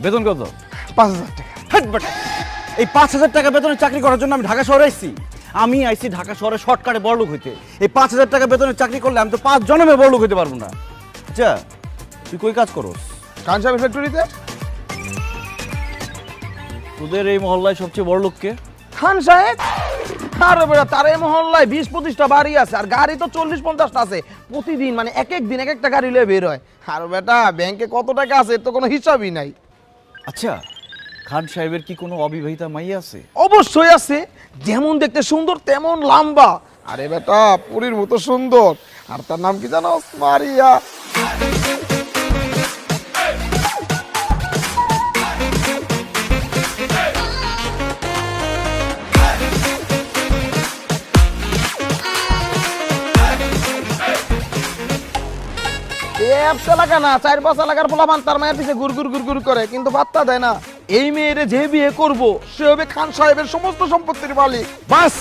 বেতন কত? 5,000 টাকা। হাট বেটা, এই 5,000 টাকা বেতনে চাকরি করার জন্য আমি ঢাকা শহরে আইছি? আমি আইছি ঢাকা শহরে শর্টকাটে বড়লোক হইতে। এই 5,000 টাকা বেতনে চাকরি করলে আমি তো 5 জন্মে বড়লোক হইতে পারবো না। আচ্ছা, তুই কই কাজ করস? খান সাহেবের ফ্যাক্টরিতে। তোদের এই মহল্লায় সবচেয়ে বড়লোক কে? খান সাহেব? আরে বেটা, তার এই মহল্লায় 20-25টা বাড়ি আছে, আর গাড়ি তো 40-50টা আছে। প্রতিদিন মানে এক এক দিন এক একটা গাড়ি লয়ে বের হয়। আর বেটা, ব্যাংকে কত টাকা আছে এর তো কোনো হিসাবই নাই। আচ্ছা, খান সাহেবের কি কোনো অবিবাহিতা মাইয়া আছে? অবশ্যই আছে, যেমন দেখতে সুন্দর তেমন লম্বা। আরে বেটা, পুরীর মতো সুন্দর। আর তার নাম কি জানো? মারিয়া। এলাকা না, 4-5 এলাকার পোলাপান তার মায়ের পিছে গুড় করে, কিন্তু পাত্তা দেয় না। এই মেয়েরে যে বিয়ে করবো সে হবে খান সাহেবের সমস্ত সম্পত্তির মালিক। বাস।